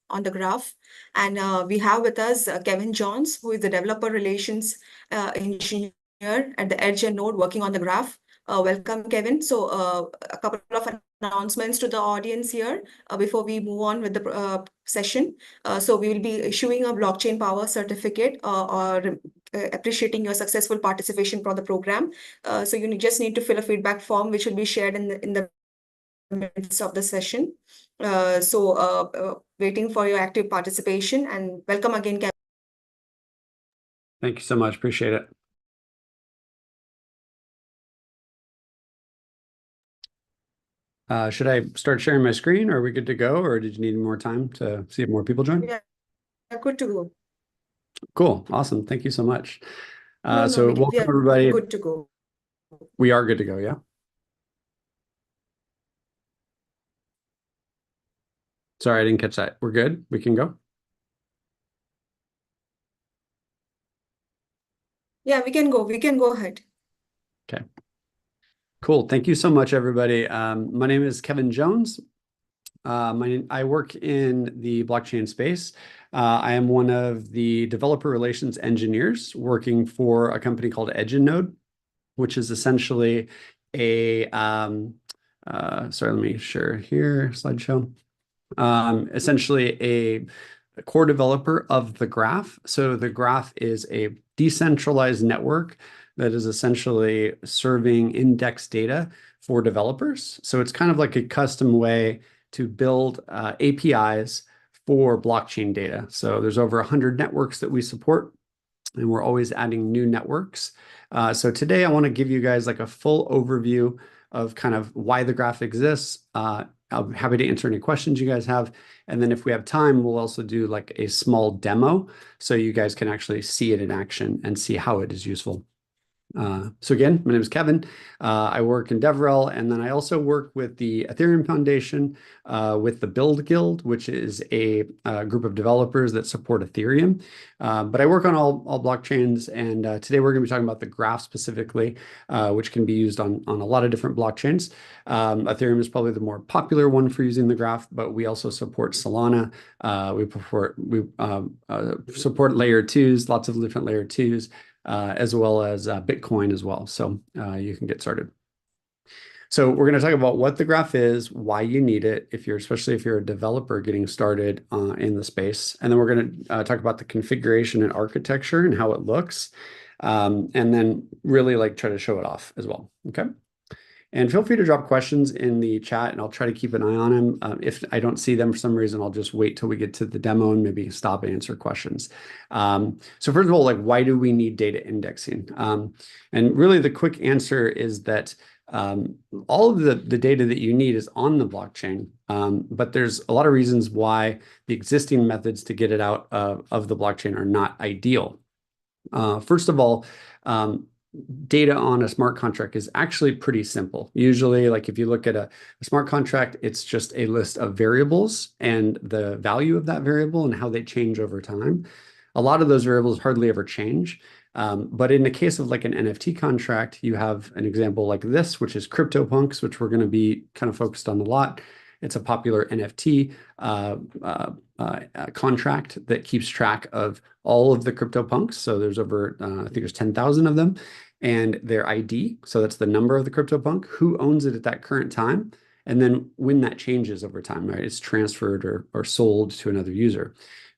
on the graph. And we have with us Kevin Johns, who is the developer relations engineer at the Edge and Node working on the graph. Welcome, Kevin. So a couple of announcements to the audience here before we move on with the session. So we will be issuing a blockchain power certificate or appreciating your successful participation for the program. So you just need to fill a feedback form, which will be shared in the minutes of the session. Waiting for your active participation, and welcome again, Kevin. Thank you so much. Appreciate it. Should I start sharing my screen? Or are we good to go? Or did you need more time to see if more people join? Yeah, good to go. Cool. Awesome. Thank you so much. So welcome everybody. Good to go. We are good to go, yeah? Sorry, I didn't catch that. We're good? We can go? Yeah, we can go. We can go ahead. Okay. Cool. Thank you so much, everybody. My name is Kevin Jones. I work in the blockchain space. I am one of the developer relations engineers working for a company called Edge and Node, which is essentially a, sorry, let me share here, slideshow. Essentially a core developer of the graph. So the graph is a decentralized network that is essentially serving index data for developers. So it's kind of like a custom way to build APIs for blockchain data. So there's over 100 networks that we support, and we're always adding new networks. So today I want to give you guys like a full overview of kind of why the graph exists. I'm happy to answer any questions you guys have. And then if we have time, we'll also do like a small demo so you guys can actually see it in action and see how it is useful. So again, my name is Kevin. I work in DevRel, and then I also work with the Ethereum Foundation, with the BuidlGuidl, which is a group of developers that support Ethereum. But I work on all blockchains, and today we're going to be talking about the graph specifically, which can be used on a lot of different blockchains. Ethereum is probably the more popular one for using the graph, but we also support Solana. We support layer 2s, lots of different layer 2s. As well as Bitcoin as well. So you can get started. So we're going to talk about what the graph is, why you need it, especially if you're a developer getting started in the space. And then we're going to talk about the configuration and architecture and how it looks. And then really like try to show it off as well. Okay. And feel free to drop questions in the chat, and I'll try to keep an eye on them. If I don't see them for some reason, I'll just wait till we get to the demo and maybe stop and answer questions. So first of all, like, why do we need data indexing? And really the quick answer is that all of the data that you need is on the blockchain, but there's a lot of reasons why the existing methods to get it out of the blockchain are not ideal. First of all, data on a smart contract is actually pretty simple. Usually, like if you look at a smart contract, it's just a list of variables and the value of that variable and how they change over time. A lot of those variables hardly ever change. But in the case of like an NFT contract, you have an example like this, which is CryptoPunks, which we're going to be kind of focused on a lot. It's a popular NFT contract that keeps track of all of the CryptoPunks. So there's over, I think there's 10,000 of them, and their ID. So that's the number of the CryptoPunk, who owns it at that current time, and then when that changes over time, right? It's transferred or sold to another user.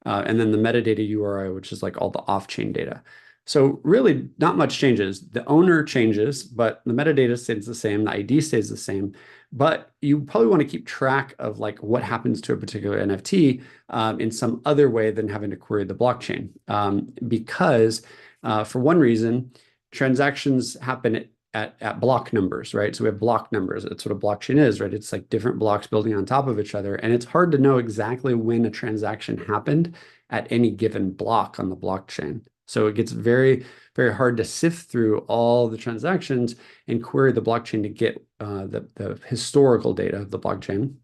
And then the metadata URI, which is like all the off-chain data. So really not much changes. The owner changes, but the metadata stays the same. The ID stays the same. But you probably want to keep track of like what happens to a particular NFT in some other way than having to query the blockchain. Because for one reason, transactions happen at block numbers, right? So we have block numbers. That's what a blockchain is, right? It's like different blocks building on top of each other. And it's hard to know exactly when a transaction happened at any given block on the blockchain. So it gets very, very hard to sift through all the transactions and query the blockchain to get the historical data of the blockchain.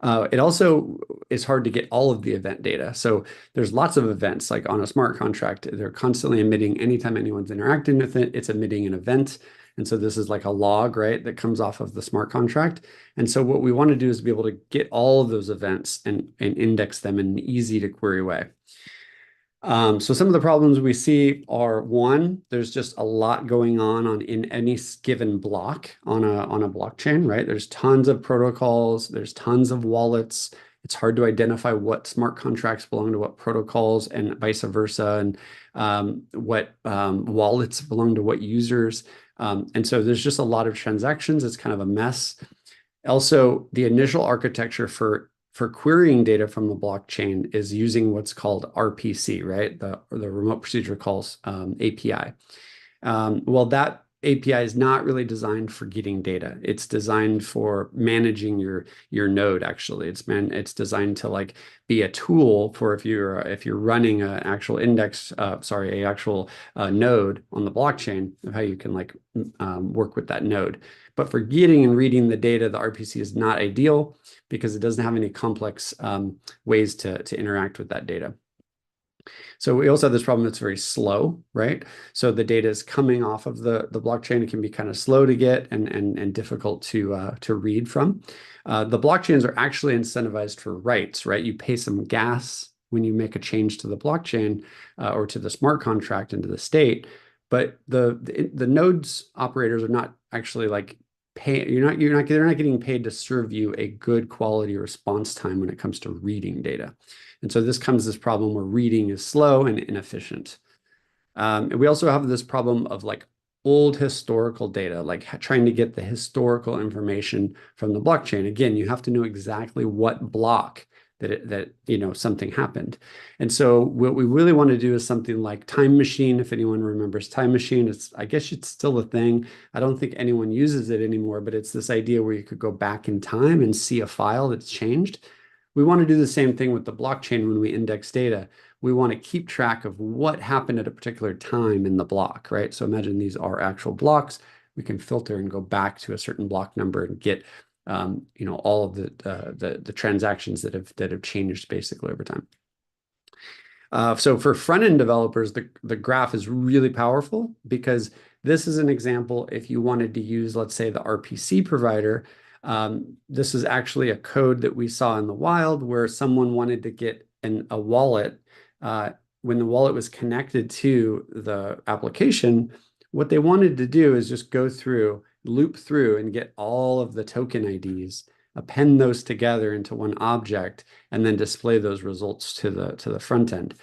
It also is hard to get all of the event data. So there's lots of events, like on a smart contract, they're constantly emitting anytime anyone's interacting with it, it's emitting an event. And so this is like a log, right, that comes off of the smart contract. And so what we want to do is be able to get all of those events and index them in an easy to query way. So some of the problems we see are, one, there's just a lot going on in any given block on a blockchain, right? There's tons of protocols, there's tons of wallets. It's hard to identify what smart contracts belong to what protocols and vice versa, and what wallets belong to what users. And so there's just a lot of transactions. It's kind of a mess. Also, the initial architecture for querying data from the blockchain is using what's called RPC, right? The remote procedure calls API. Well, that API is not really designed for getting data. It's designed for managing your node. Actually, it's designed to like be a tool for if you're running an actual node on the blockchain, of how you can like work with that node. But for getting and reading the data, the RPC is not ideal because it doesn't have any complex ways to interact with that data. So we also have this problem that's very slow, right? So the data is coming off of the blockchain. It can be kind of slow to get and difficult to read from. The blockchains are actually incentivized for writes, right? You pay some gas when you make a change to the blockchain or to the smart contract into the state. But the nodes operators are not actually like they're not getting paid to serve you a good quality response time when it comes to reading data. And so this problem where reading is slow and inefficient. And we also have this problem of like old historical data, like trying to get the historical information from the blockchain. Again, you have to know exactly what block that something happened. And so what we really want to do is something like Time Machine. If anyone remembers Time Machine, I guess it's still a thing. I don't think anyone uses it anymore, but it's this idea where you could go back in time and see a file that's changed. We want to do the same thing with the blockchain when we index data. We want to keep track of what happened at a particular time in the block, right? So imagine these are actual blocks. We can filter and go back to a certain block number and get all of the transactions that have changed basically over time. So for front-end developers, the graph is really powerful because this is an example. If you wanted to use, let's say, the RPC provider, this is actually a code that we saw in the wild where someone wanted to get a wallet. When the wallet was connected to the application, what they wanted to do is just go through, loop through, and get all of the token IDs, append those together into one object, and then display those results to the front end.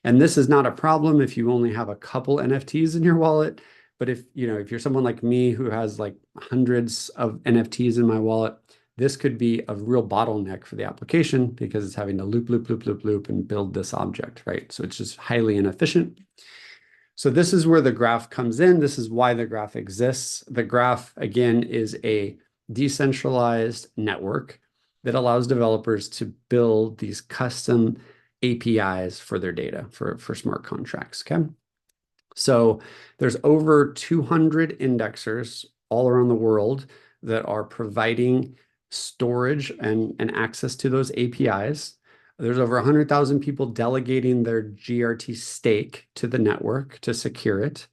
And this is not a problem if you only have a couple NFTs in your wallet. But if you're someone like me who has like hundreds of NFTs in my wallet, this could be a real bottleneck for the application because it's having to loop and build this object, right? So it's just highly inefficient. So this is where the graph comes in. This is why the graph exists. The graph, again, is a decentralized network that allows developers to build these custom APIs for their data, for smart contracts, okay? So there's over 200 indexers all around the world that are providing storage and access to those APIs. There's over 100,000 people delegating their GRT stake to the network to secure it.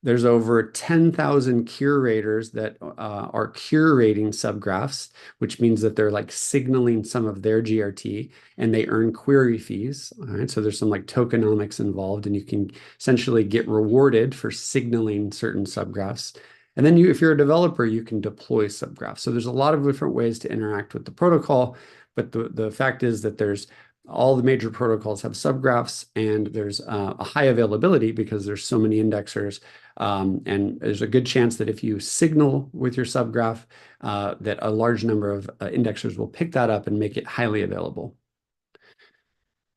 There's over 10,000 curators that are curating subgraphs, which means that they're like signaling some of their GRT and they earn query fees. All right, so there's some like tokenomics involved, and you can essentially get rewarded for signaling certain subgraphs. And then if you're a developer, you can deploy subgraphs. So there's a lot of different ways to interact with the protocol, but the fact is that there's all the major protocols have subgraphs, and there's a high availability because there's so many indexers. And there's a good chance that if you signal with your subgraph, that a large number of indexers will pick that up and make it highly available.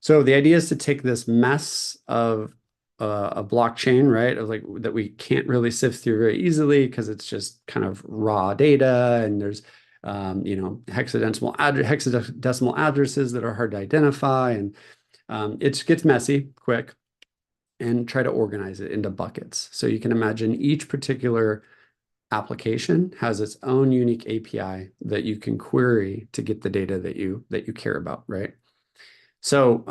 So the idea is to take this mess of a blockchain, right, of like that we can't really sift through very easily because it's just kind of raw data, and there's hexadecimal addresses that are hard to identify, and it gets messy quick, and try to organize it into buckets. So you can imagine each particular application has its own unique API that you can query to get the data that you care about, right? So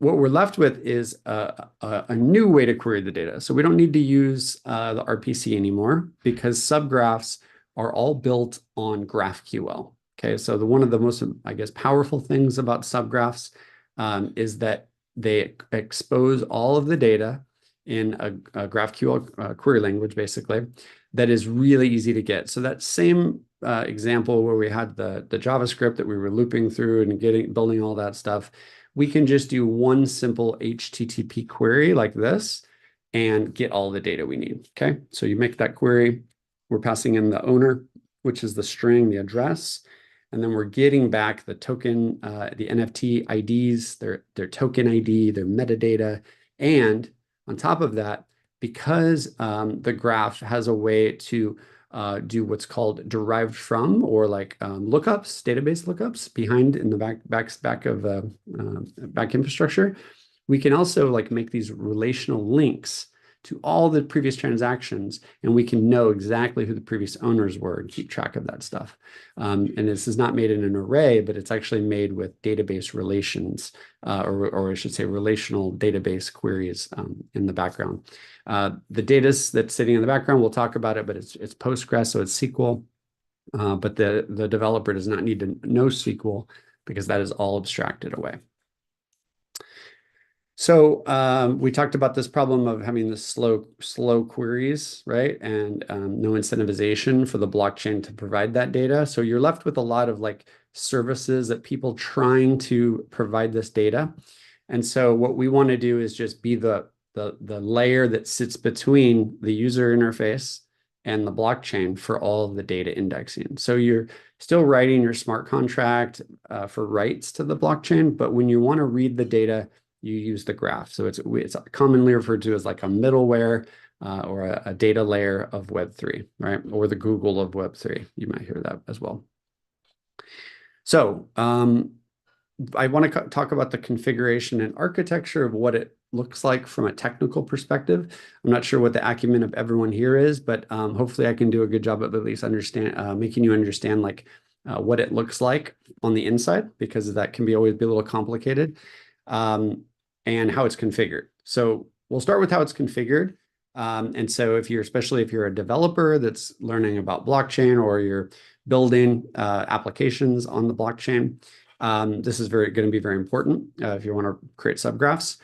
what we're left with is a new way to query the data. So we don't need to use the RPC anymore because subgraphs are all built on GraphQL. Okay, so one of the most, I guess, powerful things about subgraphs is that they expose all of the data in a GraphQL query language, basically, that is really easy to get. So that same example where we had the JavaScript that we were looping through and building all that stuff, we can just do one simple HTTP query like this and get all the data we need. Okay, so you make that query. We're passing in the owner, which is the string, the address, and then we're getting back the token, the NFT IDs, their token ID, their metadata, and on top of that, because the graph has a way to do what's called derived from, or like lookups, database lookups behind in the back of back infrastructure, we can also like make these relational links to all the previous transactions, and we can know exactly who the previous owners were and keep track of that stuff. And this is not made in an array, but it's actually made with database relations, or I should say relational database queries in the background. The data that's sitting in the background, we'll talk about it, but it's Postgres, so it's SQL. But the developer does not need to know SQL because that is all abstracted away. So we talked about this problem of having the slow queries, right? And no incentivization for the blockchain to provide that data. So you're left with a lot of like services that people trying to provide this data. And so what we want to do is just be the layer that sits between the user interface and the blockchain for all of the data indexing. So you're still writing your smart contract for writes to the blockchain, but when you want to read the data, you use the graph. So it's commonly referred to as like a middleware or a data layer of Web3, right? Or the Google of Web3. You might hear that as well. So I want to talk about the configuration and architecture of what it looks like from a technical perspective. I'm not sure what the acumen of everyone here is, but hopefully I can do a good job of at least making you understand like what it looks like on the inside, because that can always be a little complicated. And how it's configured. So we'll start with how it's configured. And so especially if you're a developer that's learning about blockchain, or you're building applications on the blockchain, this is going to be very important if you want to create subgraphs.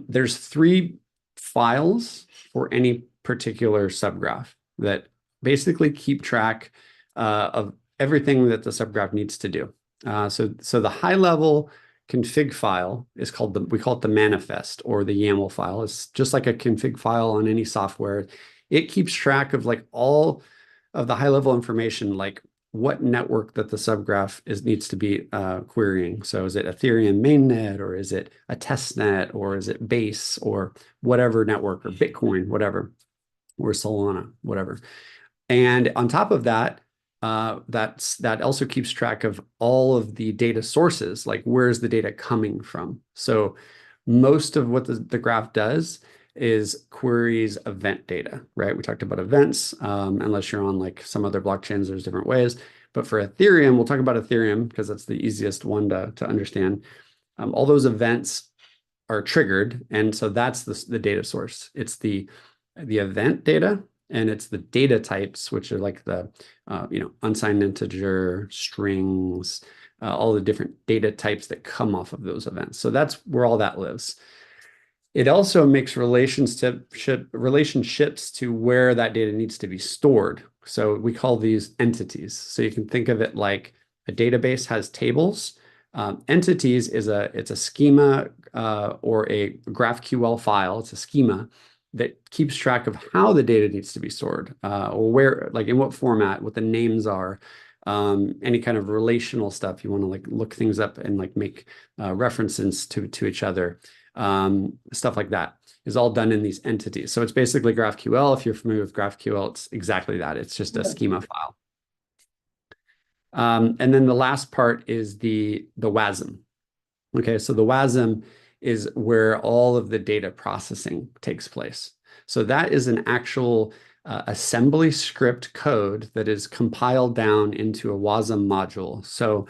There's 3 files for any particular subgraph that basically keep track of everything that the subgraph needs to do. So the high level config file is we call it the manifest, or the YAML file. It's just like a config file on any software. It keeps track of like all of the high level information, like what network that the subgraph needs to be querying. So is it Ethereum mainnet, or is it a test net, or is it Base, or whatever network, or Bitcoin, whatever, or Solana, whatever. And on top of that, that also keeps track of all of the data sources, like where's the data coming from. So most of what the graph does is queries event data, right? We talked about events, unless you're on like some other blockchains, there's different ways. But for Ethereum, we'll talk about Ethereum because that's the easiest one to understand. All those events are triggered, and so that's the data source. It's the event data, and it's the data types, which are like the unsigned integer, strings, all the different data types that come off of those events. So that's where all that lives. It also makes relationships to where that data needs to be stored. So we call these entities. So you can think of it like a database has tables. Entities it's a schema or a GraphQL file. It's a schema that keeps track of how the data needs to be stored, or where, like in what format, what the names are, any kind of relational stuff. You want to like look things up and like make references to each other. Stuff like that is all done in these entities. So it's basically GraphQL. If you're familiar with GraphQL, it's exactly that. It's just a schema file. And then the last part is the WASM. Okay, so the WASM is where all of the data processing takes place. So that is an actual assembly script code that is compiled down into a WASM module. So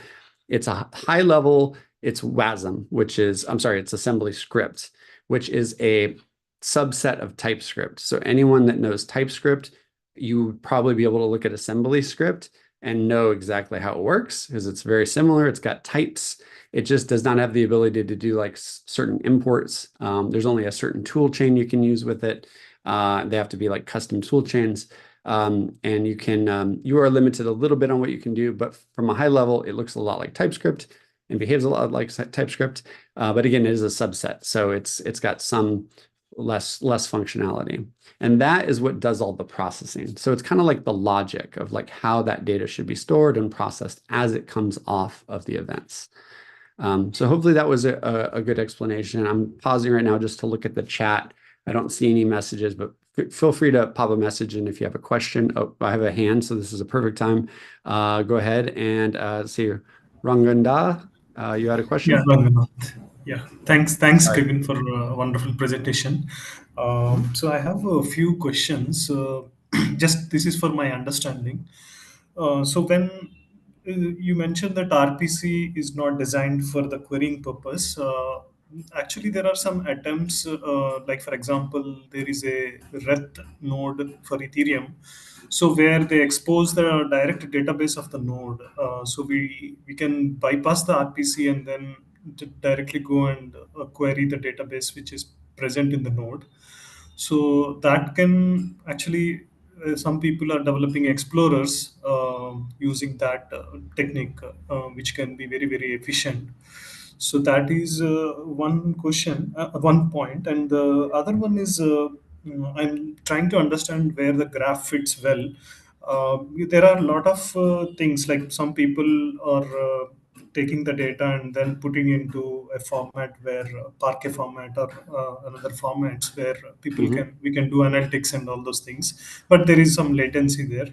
it's a high level it's WASM, which is, I'm sorry, it's assembly script, which is a subset of TypeScript. So anyone that knows TypeScript, you would probably be able to look at assembly script and know exactly how it works because it's very similar. It's got types. It just does not have the ability to do like certain imports. There's only a certain tool chain you can use with it. They have to be like custom tool chains. And you are limited a little bit on what you can do, but from a high level, it looks a lot like TypeScript and behaves a lot like TypeScript. But again, it is a subset. So it's got some less functionality. And that is what does all the processing. So it's kind of like the logic of like how that data should be stored and processed as it comes off of the events. So hopefully that was a good explanation. I'm pausing right now just to look at the chat. I don't see any messages, but feel free to pop a message in if you have a question. Oh, I have a hand, so this is a perfect time. Go ahead and see Ranganda, you had a Yeah, question? Ranganath. Yeah, thanks, All right. Kevin, for a wonderful presentation. So I have a few questions. Just this is for my understanding. So when you mentioned that RPC is not designed for the querying purpose, actually there are some attempts, like for example, there is a Reth node for Ethereum, so where they expose the direct database of the node, so we can bypass the RPC and then directly go and query the database which is present in the node. So that can actually, some people are developing explorers using that technique, which can be very efficient. So that is one question, one point, and the other one is I'm trying to understand where the graph fits well. There are a lot of things, like some people are taking the data and then putting into a format where Parquet format or another formats where people Mhm. can we can do analytics and all those things, but there is some latency there.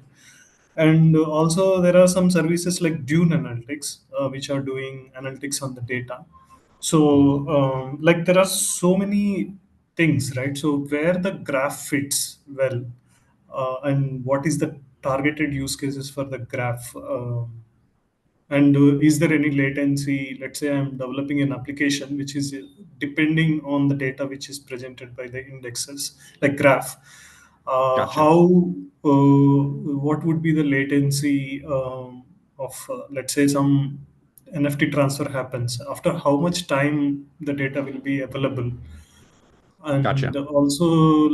And also there are some services like Dune Analytics, which are doing analytics on the data. So like there are so many things, right? So where the graph fits well, and what is the targeted use cases for the graph? And is there any latency? Let's say I'm developing an application which is depending on the data which is presented by the indexes, like graph. Gotcha. How what would be the latency of let's say some NFT transfer happens? After how much time the data will be available? Gotcha. And also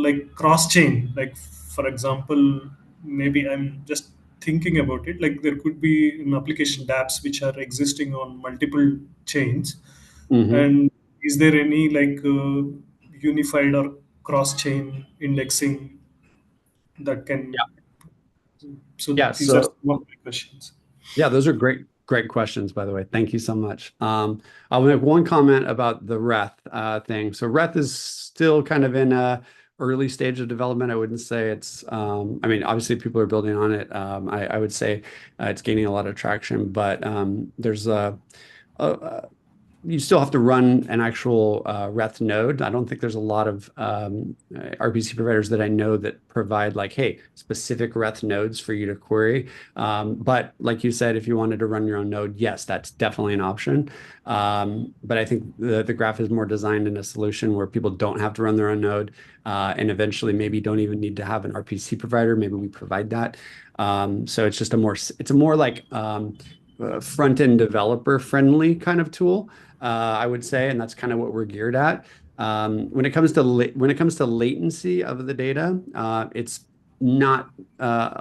like cross chain, like for example, maybe I'm just thinking about it, like there could be an application dapps which are existing on multiple chains, Hmm. and is there any like unified or cross chain indexing that can, so Yeah. these are So some of my questions. yeah, those are great questions, by the way. Thank you so much. I'll make one comment about the Reth thing. So Reth is still kind of in a early stage of development. I wouldn't say it's, I mean, obviously people are building on it. I would say it's gaining a lot of traction, but there's a you still have to run an actual Reth node. I don't think there's a lot of RPC providers that I know that provide like, hey, specific Reth nodes for you to query. But like you said, if you wanted to run your own node, yes, that's definitely an option. But I think the graph is more designed in a solution where people don't have to run their own node, and eventually maybe don't even need to have an RPC provider. Maybe we provide that. So it's just it's a more like front-end developer friendly kind of tool, I would say, and that's kind of what we're geared at. When it comes to latency of the data, it's not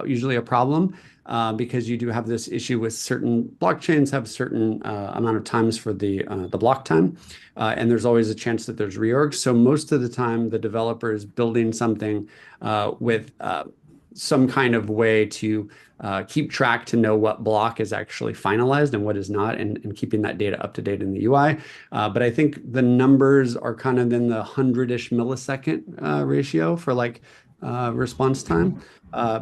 usually a problem because you do have this issue with certain blockchains have certain amount of times for the block time, and there's always a chance that there's reorgs. So most of the time, the developer is building something with some kind of way to keep track to know what block is actually finalized and what is not, and keeping that data up to date in the UI. But I think the numbers are kind of in the 100-ish millisecond ratio for like response time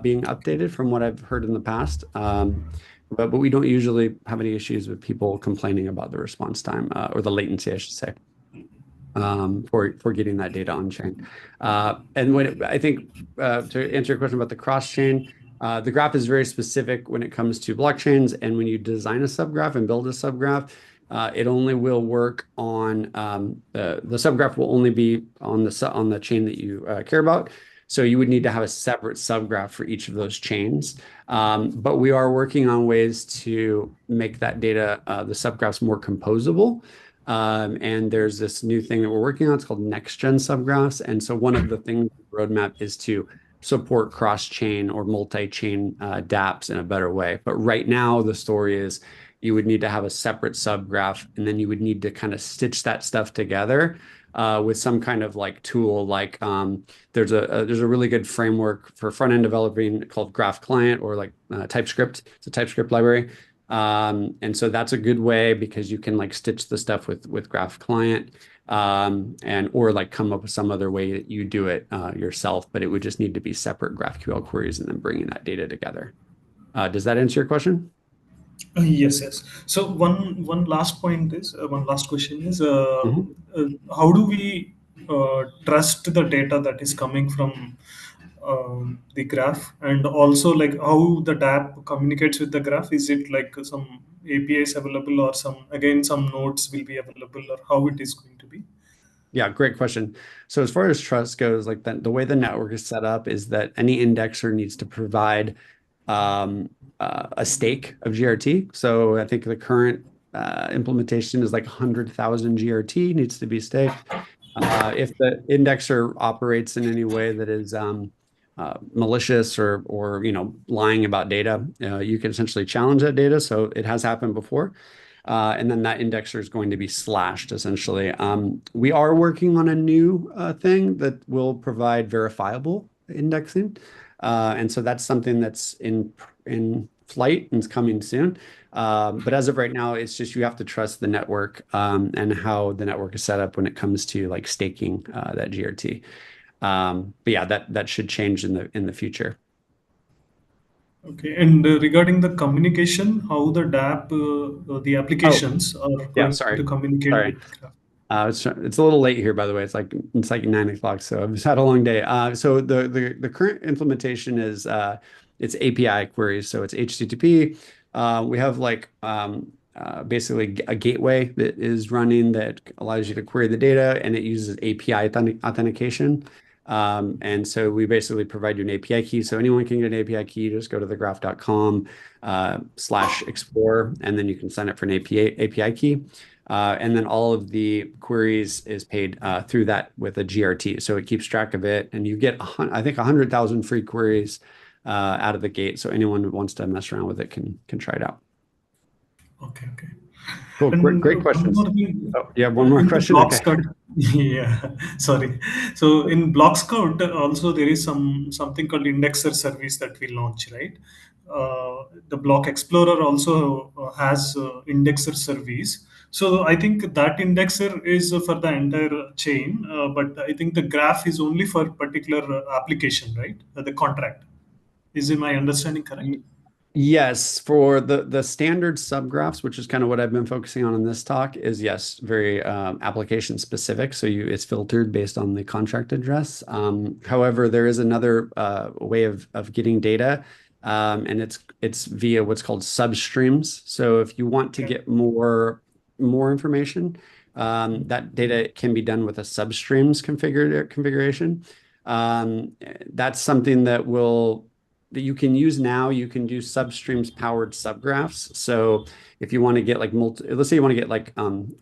being updated from what I've heard in the past. But we don't usually have any issues with people complaining about the response time or the latency, I should say, for getting that data on chain. And I think to answer your question about the cross chain, the graph is very specific when it comes to blockchains. And when you design a subgraph and build a subgraph, It only will work on the subgraph will only be on the chain that you care about. So you would need to have a separate subgraph for each of those chains. But we are working on ways to make that data, the subgraphs, more composable. And there's this new thing that we're working on. It's called next-gen subgraphs. And so one of the things on the roadmap is to support cross-chain or multi-chain dApps in a better way. But right now, the story is you would need to have a separate subgraph, and then you would need to kind of stitch that stuff together with some kind of like tool. Like there's a really good framework for front-end developing called Graph Client, or like TypeScript. It's a TypeScript library. And so that's a good way because you can like stitch the stuff with Graph Client, and or like come up with some other way that you do it yourself, but it would just need to be separate GraphQL queries and then bringing that data together. Does that answer your question? Yes, yes. So one last point is one last question is Mhm. how do we trust the data that is coming from the graph, and also like how the dApp communicates with the graph? Is it like some APIs available, or some nodes will be available, or how it is going to be? Yeah, great question. So as far as trust goes, like the way the network is set up is that any indexer needs to provide um, a stake of GRT. So I think the current implementation is like 100,000 GRT needs to be staked. If the indexer operates in any way that is malicious or lying about data, you can essentially challenge that data. So it has happened before. And then that indexer is going to be slashed essentially. We are working on a new thing that will provide verifiable indexing. And so that's something that's in flight and is coming soon. But as of right now, it's just you have to trust the network and how the network is set up when it comes to like staking that GRT. But yeah, that should change in the future. Okay, and regarding the communication, how the dApp, the Oh, applications are yeah, going to sorry. communicate Sorry. with the graph? It's a little late here, by the way. It's like 9 o'clock, so I've just had a long day. So the current implementation is it's API queries, so it's HTTP. We have like basically a gateway that is running that allows you to query the data, and it uses API authentication. And so we basically provide you an API key, so anyone can get an API key. Just go to thegraph.com /explore, and then you can sign up for an API key. And then all of the queries is paid through that with a GRT. So it keeps track of it. And you get, I think, 100,000 free queries out of the gate. So anyone who wants to mess around with it can try it out. Okay, okay. Cool. And Great one questions. more thing, Oh, you have one more in the question? Block Okay. Scout, yeah, sorry. So in Block Scout, also there is something called indexer service that we launch, right? The Block Explorer also has indexer service. So I think that indexer is for the entire chain, but I think the graph is only for particular application, right? The contract. Is my understanding correct? Yes, for the standard subgraphs, which is kind of what I've been focusing on in this talk, is yes, very application specific. So it's filtered based on the contract address. However, there is another way of getting data, and it's via what's called substreams. So if you want to Okay. get more information, that data can be done with a substreams configuration. That's something that you can use now. You can do substreams powered subgraphs. So if you want to get like let's say you want to get like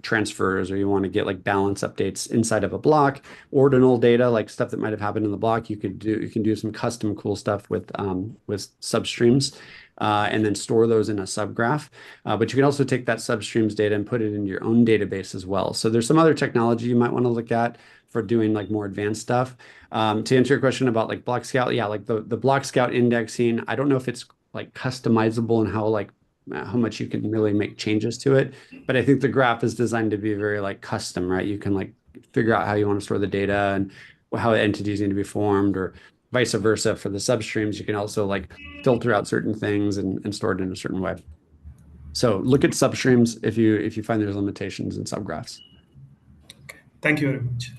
transfers, or you want to get like balance updates inside of a block, ordinal data, like stuff that might have happened in the block, you can do some custom cool stuff with substreams. And then store those in a subgraph. But you can also take that substreams data and put it in your own database as well. So there's some other technology you might want to look at for doing like more advanced stuff. To answer your question about like Block Scout, yeah, like the Block Scout indexing, I don't know if it's like customizable and how much you can really make changes to it. But I think the graph is designed to be very like custom, right? You can like figure out how you want to store the data and how entities need to be formed, or vice versa. For the substreams, you can also like filter out certain things and store it in a certain way. So look at substreams if you find there's limitations in subgraphs. Okay. Thank you very much.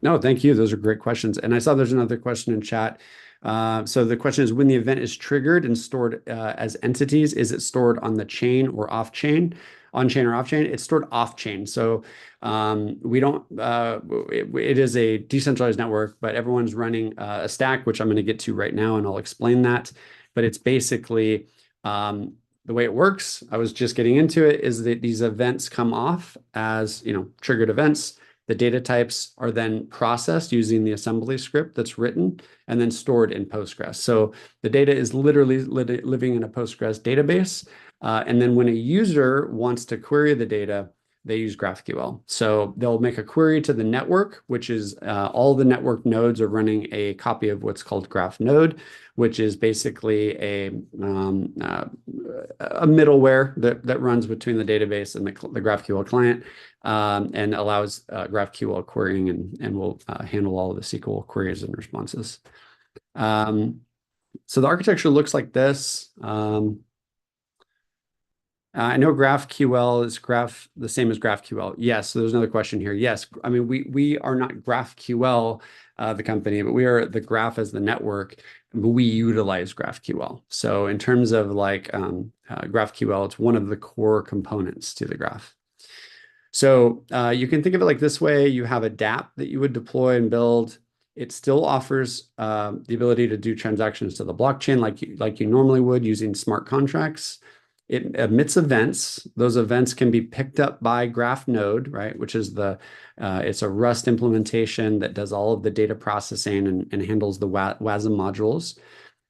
No, thank you. Those are great questions. And I saw there's another question in chat. So the question is, when the event is triggered and stored as entities, is it stored on the chain or off chain? on-chain or off-chain, it's stored off-chain. So we don't, it is a decentralized network, but everyone's running a stack, which I'm going to get to right now, and I'll explain that. But it's basically the way it works. I was just getting into it, is that these events come off as, triggered events. The data types are then processed using the assembly script that's written and then stored in Postgres. So the data is literally living in a Postgres database. And then when a user wants to query the data, they use GraphQL. So they'll make a query to the network, which is all the network nodes are running a copy of what's called Graph Node, which is basically a middleware that runs between the database and the GraphQL client, and allows GraphQL querying and will handle all of the SQL queries and responses. So the architecture looks like this. I know GraphQL is the same as GraphQL. Yes, so there's another question here. Yes, I mean, we are not GraphQL, the company, but we are the graph as the network, but we utilize GraphQL. So in terms of like GraphQL, it's one of the core components to the graph. So you can think of it like this way. You have a dApp that you would deploy and build. It still offers the ability to do transactions to the blockchain like you normally would using smart contracts. It emits events. Those events can be picked up by Graph Node, right? Which is it's a Rust implementation that does all of the data processing and handles the WASM modules,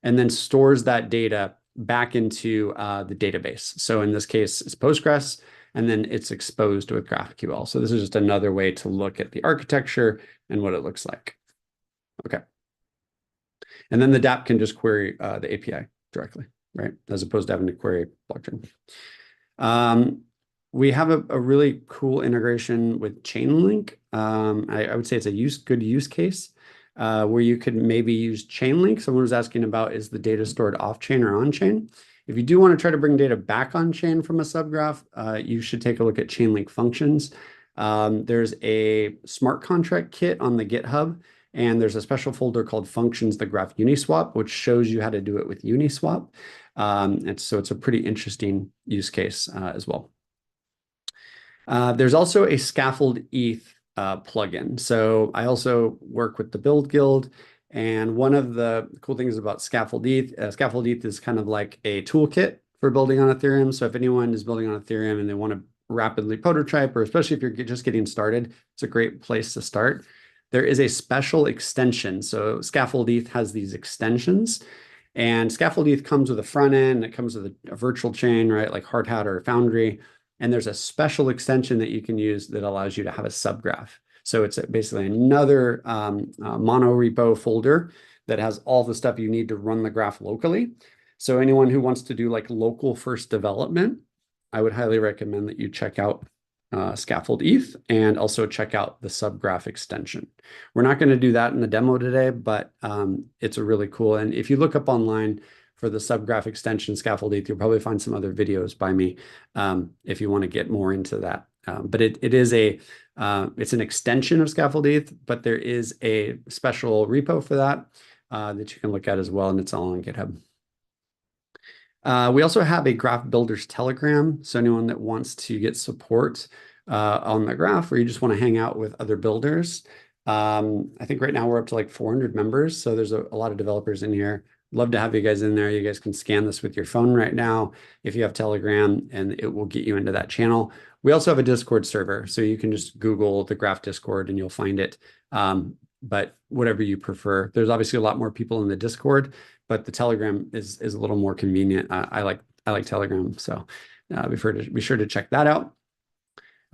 and then stores that data back into the database. So in this case, it's Postgres, and then it's exposed with GraphQL. So this is just another way to look at the architecture and what it looks like. Okay. And then the dApp can just query the API directly, right? As opposed to having to query blockchain. We have a really cool integration with Chainlink. I would say it's a good use case where you could maybe use Chainlink. Someone was asking about, is the data stored off-chain or on-chain? If you do want to try to bring data back on-chain from a subgraph, you should take a look at Chainlink functions. There's a smart contract kit on the GitHub, and there's a special folder called Functions, the Graph Uniswap, which shows you how to do it with Uniswap. And so it's a pretty interesting use case as well. There's also a Scaffold ETH plugin. So I also work with the BuidlGuidl, and one of the cool things about Scaffold ETH is kind of like a toolkit for building on Ethereum. So if anyone is building on Ethereum and they want to rapidly prototype, or especially if you're just getting started, it's a great place to start. There is a special extension. So Scaffold ETH has these extensions, and Scaffold ETH comes with a front end. It comes with a virtual chain, right? Like Hardhat or Foundry. And there's a special extension that you can use that allows you to have a subgraph. So it's basically another mono repo folder that has all the stuff you need to run the graph locally. So anyone who wants to do like local first development, I would highly recommend that you check out Scaffold ETH and also check out the subgraph extension. We're not going to do that in the demo today, but it's a really cool. And if you look up online for the subgraph extension Scaffold ETH, you'll probably find some other videos by me if you want to get more into that. But it's an extension of Scaffold ETH, but there is a special repo for that that you can look at as well, and it's all on GitHub. We also have a Graph Builders Telegram. So anyone that wants to get support on the graph, or you just want to hang out with other builders. I think right now we're up to like 400 members. So there's a lot of developers in here. Love to have you guys in there. You guys can scan this with your phone right now if you have Telegram, and it will get you into that channel. We also have a Discord server, so you can just Google the Graph Discord and you'll find it. But whatever you prefer. There's obviously a lot more people in the Discord, but the Telegram is a little more convenient. I like Telegram, so be sure to check that out.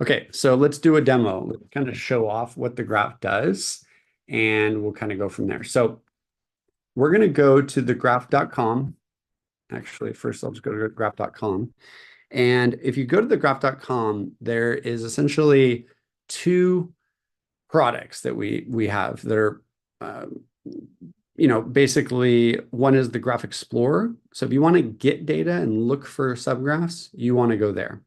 Okay, so let's do a demo. Let's kind of show off what the graph does, and we'll kind of go from there. So we're going to go to the graph.com. Actually, first I'll just go to graph.com. And if you go to the graph.com, there is essentially two products that we have that are, basically one is the Graph Explorer. So if you want to get data and look for subgraphs, you want to go there.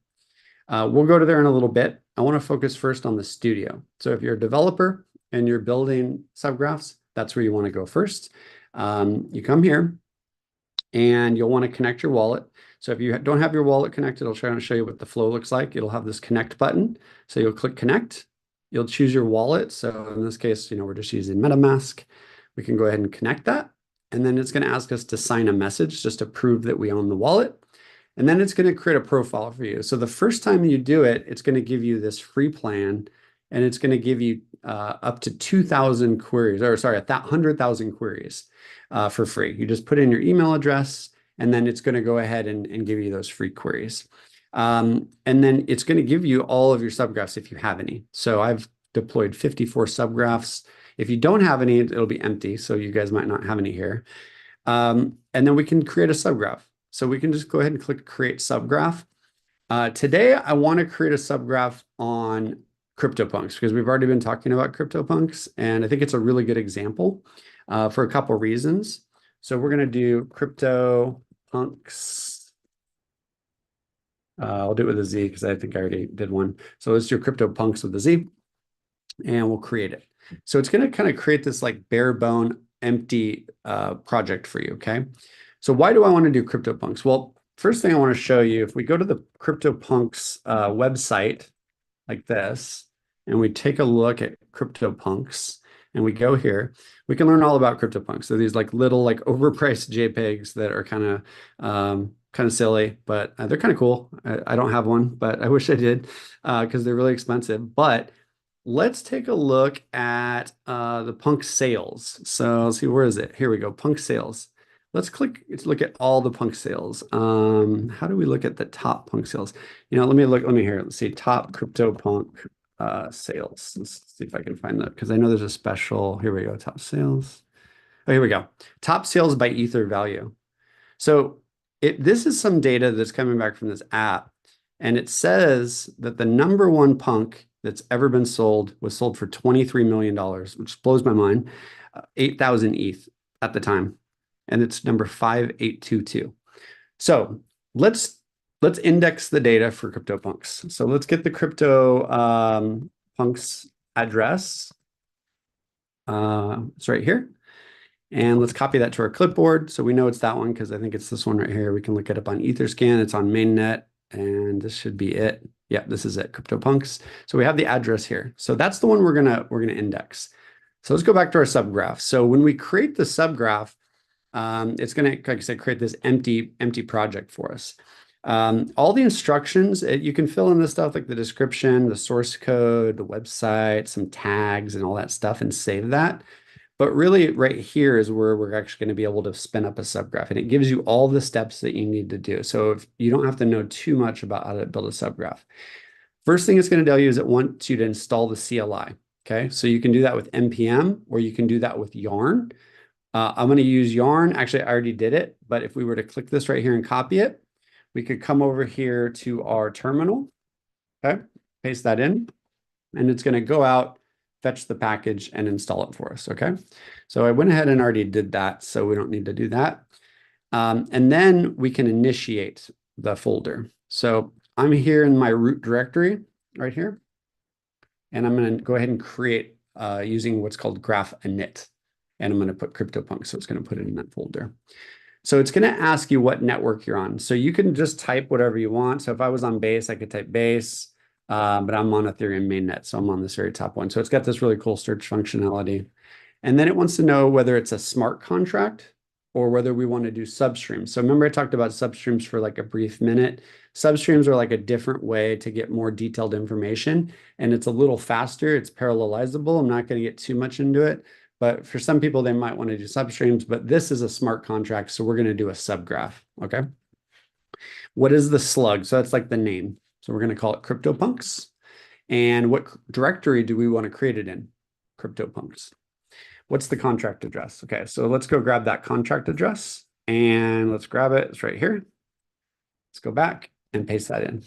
We'll go to there in a little bit. I want to focus first on the studio. So if you're a developer and you're building subgraphs, that's where you want to go first. You come here and you'll want to connect your wallet. So if you don't have your wallet connected, I'll try to show you what the flow looks like. It'll have this connect button. So you'll click connect. You'll choose your wallet. So in this case, we're just using MetaMask. We can go ahead and connect that. And then it's going to ask us to sign a message just to prove that we own the wallet. And then it's going to create a profile for you. So the first time you do it, it's going to give you this free plan, and it's going to give you up to 2,000 queries, or sorry, 100,000 queries for free. You just put in your email address, and then it's going to go ahead and give you those free queries. And then it's going to give you all of your subgraphs if you have any. So I've deployed 54 subgraphs. If you don't have any, it'll be empty. So you guys might not have any here. And then we can create a subgraph. So we can just go ahead and click create subgraph. Today, I want to create a subgraph on CryptoPunks because we've already been talking about CryptoPunks, and I think it's a really good example for a couple reasons. So we're going to do CryptoPunks. I'll do it with a Z because I think I already did one. So let's do CryptoPunks with a Z, and we'll create it. So it's going to kind of create this like bare bone empty project for you, okay? So why do I want to do CryptoPunks? Well, first thing I want to show you, if we go to the CryptoPunks website like this, and we take a look at CryptoPunks, and we go here, we can learn all about CryptoPunks. So these like little like overpriced JPEGs that are kind of silly, but they're kind of cool. I don't have one, but I wish I did because they're really expensive. But let's take a look at the punk sales. So let's see, where is it? Here we go, punk sales. Let's look at all the punk sales. How do we look at the top punk sales? Let me here. Let's see, top CryptoPunk sales. Let's see if I can find that because I know there's a special. Here we go, top sales. Oh, here we go. Top sales by Ether value. So this is some data that's coming back from this app, and it says that the number one punk that's ever been sold was sold for $23 million, which blows my mind. 8,000 ETH at the time. And it's number 5822. So let's index the data for CryptoPunks. So let's get the CryptoPunks address. It's right here. And let's copy that to our clipboard. So we know it's that one because I think it's this one right here. We can look it up on Etherscan. It's on mainnet, and this should be it. Yeah, this is it, CryptoPunks. So we have the address here. So that's the one we're gonna index. So let's go back to our subgraph. So when we create the subgraph, it's going to, like I said, create this empty project for us. All the instructions, you can fill in the stuff like the description, the source code, the website, some tags and all that stuff and save that. But really right here is where we're actually going to be able to spin up a subgraph, and it gives you all the steps that you need to do. So if you don't have to know too much about how to build a subgraph. First thing it's going to tell you is it wants you to install the CLI. Okay, so you can do that with NPM or you can do that with Yarn. I'm going to use Yarn. Actually, I already did it, but if we were to click this right here and copy it, we could come over here to our terminal, okay, paste that in, and it's going to go out, fetch the package, and install it for us, okay? So I went ahead and already did that, so we don't need to do that. And then we can initiate the folder. So I'm here in my root directory right here, and I'm going to go ahead and create using what's called graph init. And I'm going to put CryptoPunks, so it's going to put it in that folder. So it's going to ask you what network you're on. So you can just type whatever you want. So if I was on Base, I could type Base, but I'm on Ethereum mainnet, so I'm on this very top one. So it's got this really cool search functionality. And then it wants to know whether it's a smart contract or whether we want to do substreams. So remember I talked about substreams for like a brief minute. Substreams are like a different way to get more detailed information, and it's a little faster. It's parallelizable. I'm not going to get too much into it. But for some people, they might want to do substreams, but this is a smart contract, so we're going to do a subgraph, okay? What is the slug? So that's like the name. So we're going to call it CryptoPunks. And what directory do we want to create it in? CryptoPunks. What's the contract address? Okay, so let's go grab that contract address, and let's grab it. It's right here. Let's go back and paste that in.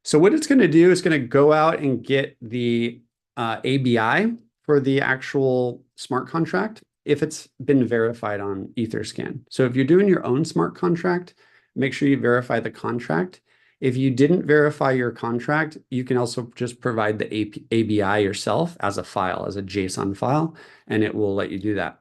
So what it's going to do is going to go out and get the ABI for the actual smart contract if it's been verified on Etherscan. So if you're doing your own smart contract, make sure you verify the contract. If you didn't verify your contract, you can also just provide the ABI yourself as a file, as a JSON file, and it will let you do that.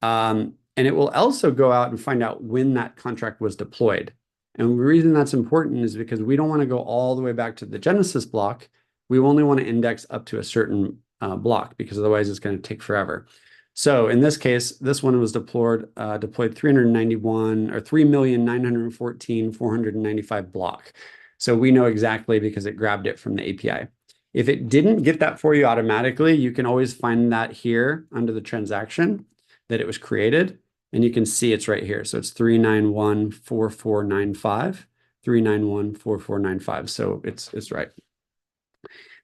And it will also go out and find out when that contract was deployed. And the reason that's important is because we don't want to go all the way back to the Genesis block. We only want to index up to a certain block, because otherwise it's going to take forever. So in this case, this one was deployed 391 or 3,914,495 block. So we know exactly because it grabbed it from the API. If it didn't get that for you automatically, you can always find that here under the transaction that it was created. And you can see it's right here. So it's 3914495, 3914495. So it's right.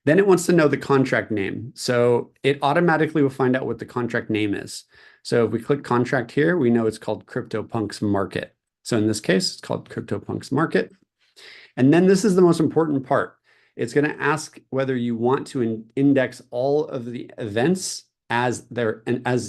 Then it wants to know the contract name. So it automatically will find out what the contract name is. So if we click contract here, we know it's called CryptoPunks Market. So in this case, it's called CryptoPunks Market. And then this is the most important part. It's going to ask whether you want to index all of the events as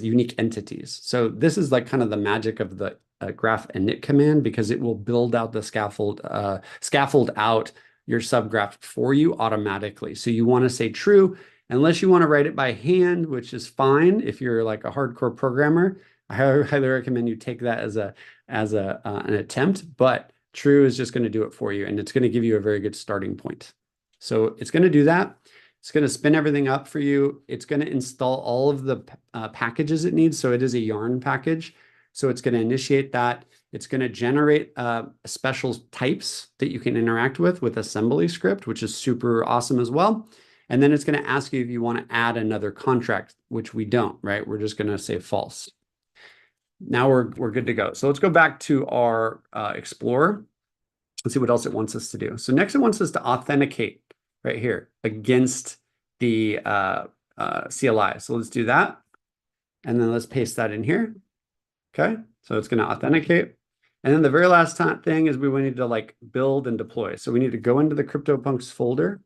unique entities. So this is like kind of the magic of the graph init command, because it will build out the scaffold out your subgraph for you automatically. So you want to say true, unless you want to write it by hand, which is fine if you're like a hardcore programmer. I highly recommend you take that as an attempt, but true is just going to do it for you, and it's going to give you a very good starting point. So it's going to do that. It's going to spin everything up for you. It's going to install all of the packages it needs. So it is a yarn package. So it's going to initiate that. It's going to generate special types that you can interact with assembly script, which is super awesome as well. And then it's going to ask you if you want to add another contract, which we don't, right? We're just going to say false. Now we're good to go. So let's go back to our Explorer. Let's see what else it wants us to do. So next it wants us to authenticate right here against the CLI. So let's do that. And then let's paste that in here. Okay, so it's going to authenticate. And then the very last thing is we need to like build and deploy. So we need to go into the CryptoPunks folder,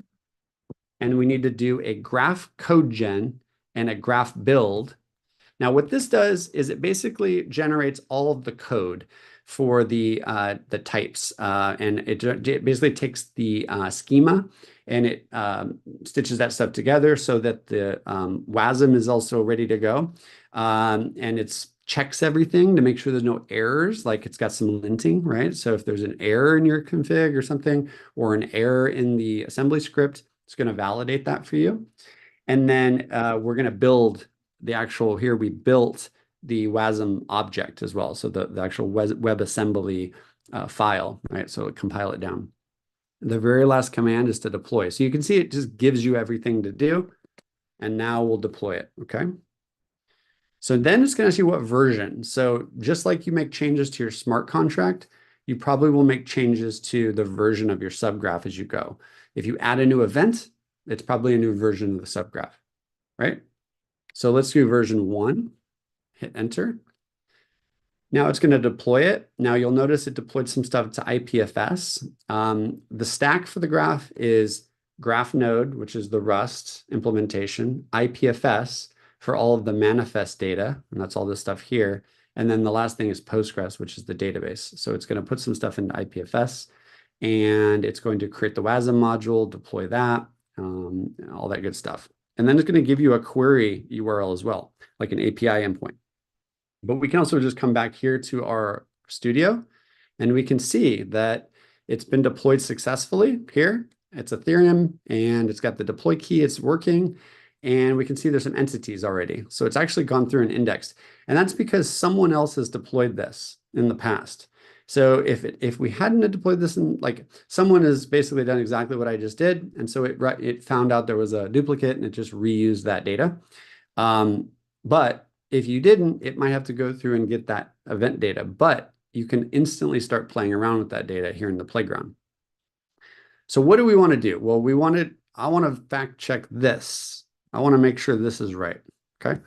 and we need to do a graph code gen and a graph build. Now what this does is it basically generates all of the code for the types, and it basically takes the schema and it stitches that stuff together so that the WASM is also ready to go, and it's checks everything to make sure there's no errors, like it's got some linting, right? So if there's an error in your config or something, or an error in the assembly script, it's going to validate that for you. And then we're going to build the actual, here we built the WASM object as well. So the actual WebAssembly file, right? So compile it down. The very last command is to deploy. So you can see it just gives you everything to do. And now we'll deploy it, okay? So then it's going to ask you what version. So just like you make changes to your smart contract, you probably will make changes to the version of your subgraph as you go. If you add a new event, it's probably a new version of the subgraph, right? So let's do version 1, hit enter. Now it's going to deploy it. Now you'll notice it deployed some stuff to IPFS. The stack for the graph is graph node, which is the Rust implementation, IPFS for all of the manifest data, and that's all this stuff here. And then the last thing is Postgres, which is the database. So it's going to put some stuff into IPFS, and it's going to create the WASM module, deploy that, all that good stuff. And then it's going to give you a query URL as well, like an API endpoint. But we can also just come back here to our studio, and we can see that it's been deployed successfully here. It's Ethereum, and it's got the deploy key. It's working. And we can see there's some entities already. So it's actually gone through and indexed. And that's because someone else has deployed this in the past. So if we hadn't deployed this, in, like someone has basically done exactly what I just did. And so it found out there was a duplicate and it just reused that data. But if you didn't, it might have to go through and get that event data. But you can instantly start playing around with that data here in the playground. So what do we want to do? Well, I want to fact check this. I want to make sure this is right, okay?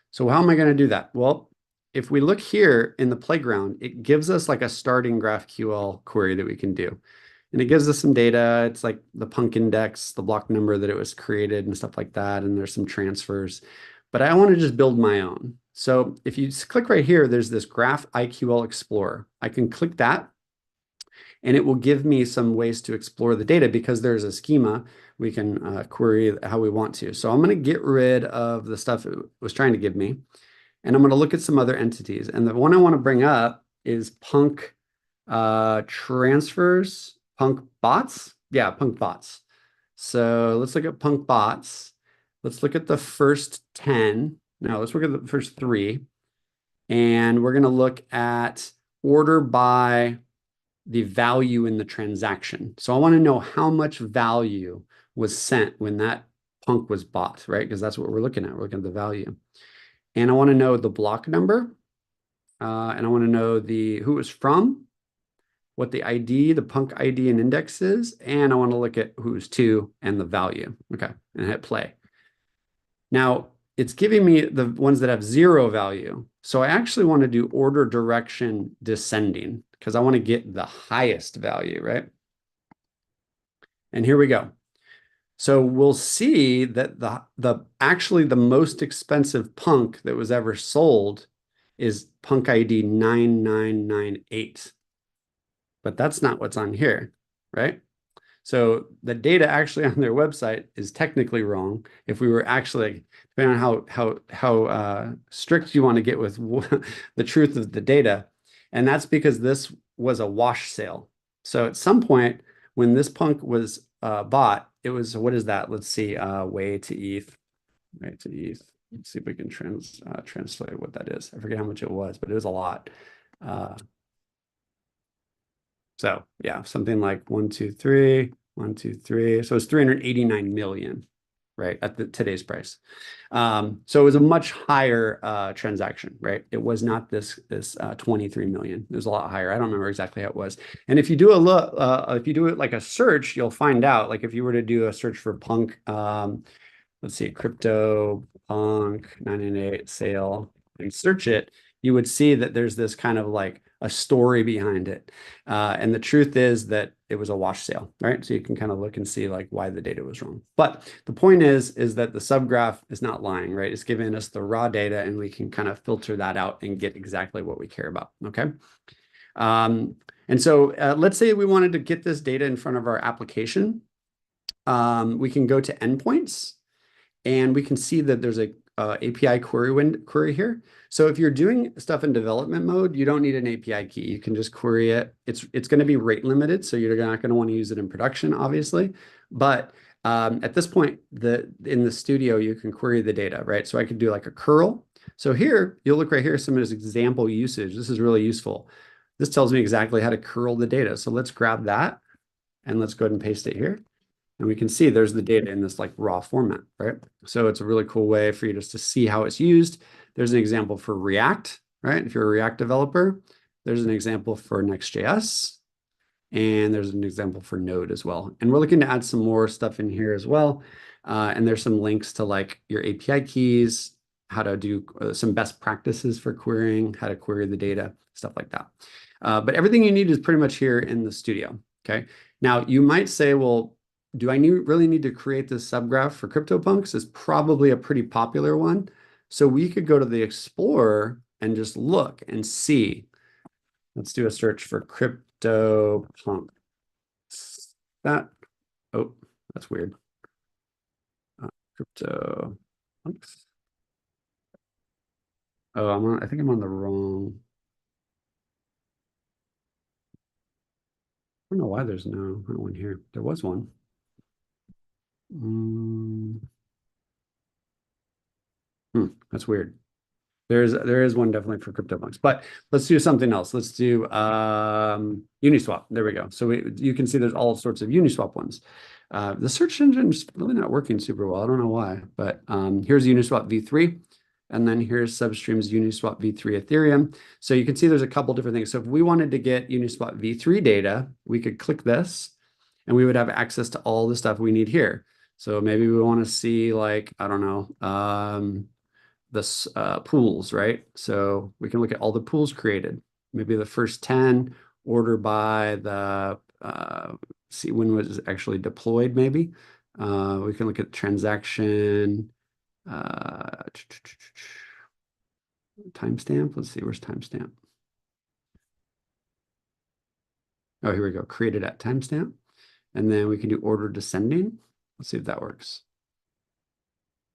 So how am I going to do that? Well, if we look here in the playground, it gives us like a starting GraphQL query that we can do. And it gives us some data. It's like the punk index, the block number that it was created and stuff like that. And there's some transfers. But I want to just build my own. So if you click right here, there's this GraphIQL Explorer. I can click that, and it will give me some ways to explore the data because there's a schema. We can query how we want to. So I'm going to get rid of the stuff it was trying to give me, and I'm going to look at some other entities. And the one I want to bring up is punk Transfers, punk bots. Yeah, punk bots. So let's look at punk bots. Let's look at the first 10. No, let's look at the first 3. And we're going to look at order by the value in the transaction. So I want to know how much value was sent when that punk was bought, right? Because that's what we're looking at. We're looking at the value. And I want to know the block number. And I want to know who it was from, what the ID, the punk ID and index is, and I want to look at who's to and the value. Okay, and hit play. Now, it's giving me the ones that have 0 value. So I actually want to do order direction descending because I want to get the highest value, right? And here we go. So we'll see that actually the most expensive punk that was ever sold is punk ID 9998. But that's not what's on here, right? So the data actually on their website is technically wrong. If we were actually, depending on how strict you want to get with the truth of the data, and that's because this was a wash sale. So at some point when this punk was bought, it was, what is that? Let's see, way to ETH, way to ETH. Let's see if we can translate what that is. I forget how much it was, but it was a lot. So yeah, something like 1, 2, 3, 1, 2, 3. So it's 389 million, right, at today's price. So it was a much higher transaction, right? It was not this 23 million. It was a lot higher. I don't remember exactly how it was. And if you do if you do it like a search, you'll find out. Like if you were to do a search for punk, let's see, crypto punk 998 sale, and search it, you would see that there's this kind of like a story behind it. And the truth is that it was a wash sale, right? So you can kind of look and see like why the data was wrong. But the point is that the subgraph is not lying, right? It's giving us the raw data and we can kind of filter that out and get exactly what we care about, okay? And so let's say we wanted to get this data in front of our application. We can go to endpoints and we can see that there's a API query here. So if you're doing stuff in development mode, you don't need an API key. You can just query it. It's going to be rate limited, so you're not going to want to use it in production, obviously. But at this point, in the studio, you can query the data, right? So I could do like a curl. So here, you'll look right here, some of this example usage. This is really useful. This tells me exactly how to curl the data. So let's grab that and let's go ahead and paste it here. And we can see there's the data in this like raw format, right? So it's a really cool way for you just to see how it's used. There's an example for React, right? If you're a React developer, there's an example for Next.js, and there's an example for Node as well. And we're looking to add some more stuff in here as well. And there's some links to like your API keys, how to do some best practices for querying, how to query the data, stuff like that. But everything you need is pretty much here in the studio, okay? Now, you might say, well, do I really need to create this subgraph for CryptoPunks? It's probably a pretty popular one. So we could go to the Explorer and just look and see. Let's do a search for CryptoPunks. Oh, that's weird. CryptoPunks. Oh, I think I'm on the wrong. I don't know why there's no one here. There was one. That's weird. There is one definitely for CryptoPunks, but let's do something else. Let's do Uniswap. There we go. So you can see there's all sorts of Uniswap ones. The search engine is really not working super well. I don't know why, but here's Uniswap v3, and then here's Substream's Uniswap v3 Ethereum. So you can see there's a couple different things. So if we wanted to get Uniswap v3 data, we could click this, and we would have access to all the stuff we need here. So maybe we want to see like, I don't know, this pools, right? So we can look at all the pools created. Maybe the first 10, order by the, see when was it actually deployed maybe. We can look at transaction, timestamp. Let's see, where's timestamp? Oh, here we go, created at timestamp. And then we can do order descending. Let's see if that works.